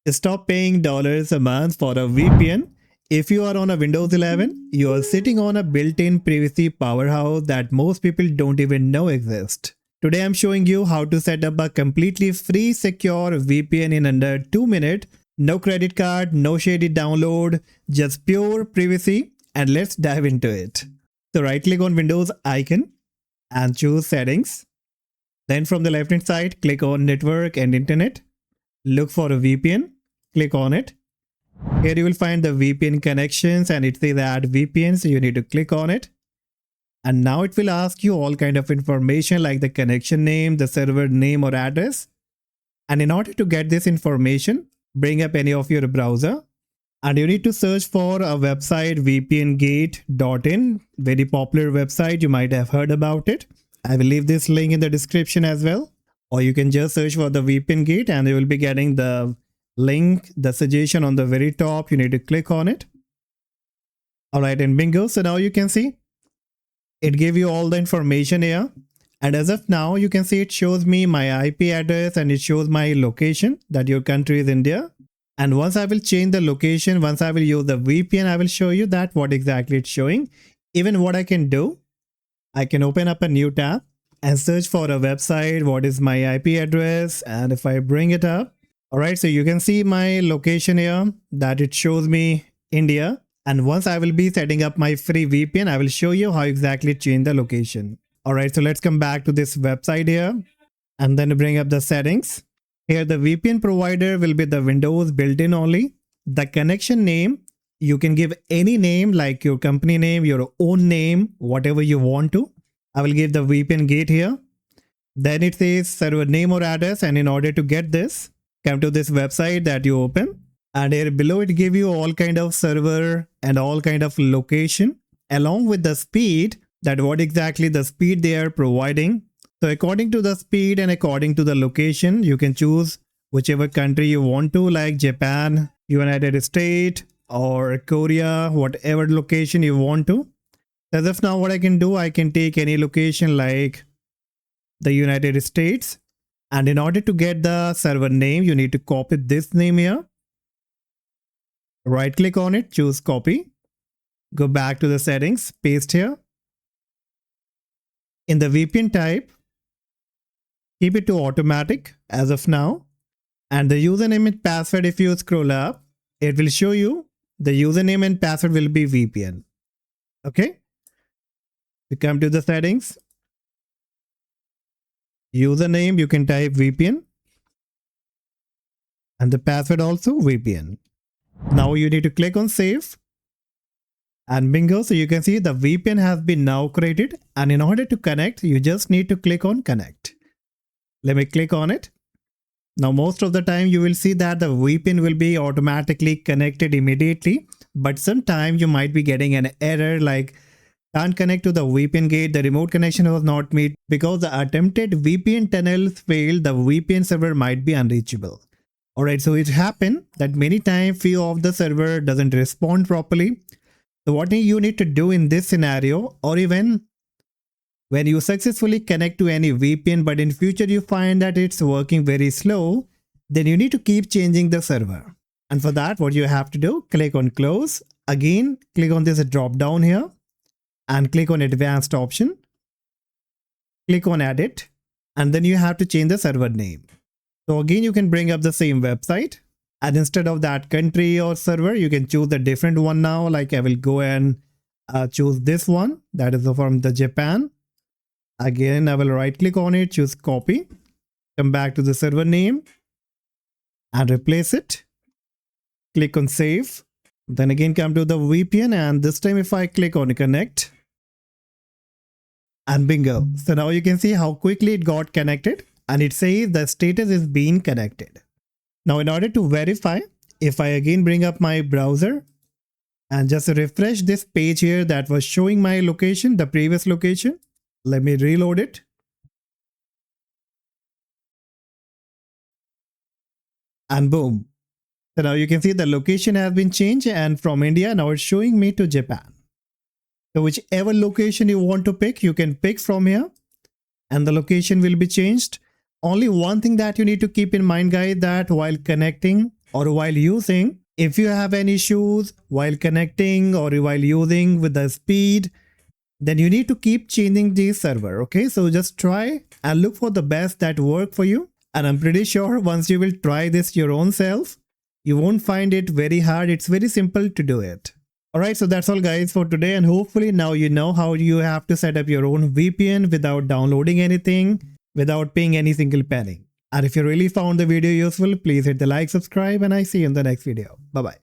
Stop paying dollars a month for a VPN. If you are on a Windows 11, you are sitting on a built-in privacy powerhouse that most people don't even know exists. Today I'm showing you how to set up a completely free secure VPN in under 2 minutes. No credit card, no shady download, just pure privacy, and let's dive into it. So right click on Windows icon and choose settings. Then from the left hand side, click on network and internet. Look for a VPN, click on it. Here you will find the VPN connections and it says add VPN, so you need to click on it. And now it will ask you all kind of information like the connection name, the server name or address. And in order to get this information, bring up any of your browser and you need to search for a website vpngate.in, very popular website, you might have heard about it. I will leave this link in the description as well. Or you can just search for the VPN gate and you will be getting the link, the suggestion on the very top. You need to click on it. Alright, and bingo. So now you can see it gave you all the information here. And as of now, you can see it shows me my IP address and it shows my location that your country is India. And once I will change the location, once I will use the VPN, I will show you that what exactly it's showing. Even what I can do, I can open up a new tab and search for a website. What is my IP address? And if I bring it up, all right, so you can see my location here that it shows me India. And once I will be setting up my free VPN, I will show you how exactly change the location. All right, so let's come back to this website here and then bring up the settings. Here, the VPN provider will be the Windows built-in only. The connection name, you can give any name like your company name, your own name, whatever you want to. I will give the VPN gate here. Then it says server name or address. And in order to get this, come to this website that you open. And here below it give you all kind of server and all kind of location along with the speed, that what exactly the speed they are providing. So according to the speed and according to the location, you can choose whichever country you want to, like Japan, United States or Korea, whatever location you want to. As of now, what I can do, I can take any location like the United States. And in order to get the server name, you need to copy this name here. Right click on it, choose copy. Go back to the settings, paste here. In the VPN type, keep it to automatic as of now. And the username and password, if you scroll up, it will show you the username and password will be VPN. Okay. You come to the settings. Username, you can type VPN. And the password also VPN. Now you need to click on save. And bingo, so you can see the VPN has been now created. And in order to connect, you just need to click on connect. Let me click on it. Now most of the time you will see that the VPN will be automatically connected immediately. But sometimes you might be getting an error like can't connect to the VPN gate, the remote connection was not made because the attempted VPN tunnels failed, the VPN server might be unreachable. Alright, so it happened that many times few of the server doesn't respond properly. So what you need to do in this scenario, or even when you successfully connect to any VPN but in future you find that it's working very slow, then you need to keep changing the server. And for that, what you have to do, click on close. Again, click on this drop down here. And click on advanced option, click on edit, and then you have to change the server name. So again, you can bring up the same website and instead of that country or server, you can choose the different one now. Like I will go and choose this one that is from the Japan. Again, I will right click on it, choose copy, come back to the server name and replace it. Click on save. Then again, come to the VPN and this time if I click on connect, and bingo. So now you can see how quickly it got connected and it says the status is being connected. Now in order to verify, if I again bring up my browser and just refresh this page here that was showing my location, the previous location, let me reload it. And boom. So now you can see the location has been changed and from India, now it's showing me to Japan. So whichever location you want to pick, you can pick from here and the location will be changed. Only one thing that you need to keep in mind, guys, that while connecting or while using. If you have any issues while connecting or while using with the speed, then you need to keep changing the server. Okay, so just try and look for the best that work for you. And I'm pretty sure once you will try this your own self, you won't find it very hard. It's very simple to do it. Alright, so that's all guys for today, and hopefully now you know how you have to set up your own VPN without downloading anything, without paying any single penny. And if you really found the video useful, please hit the like, subscribe, and I see you in the next video. Bye bye.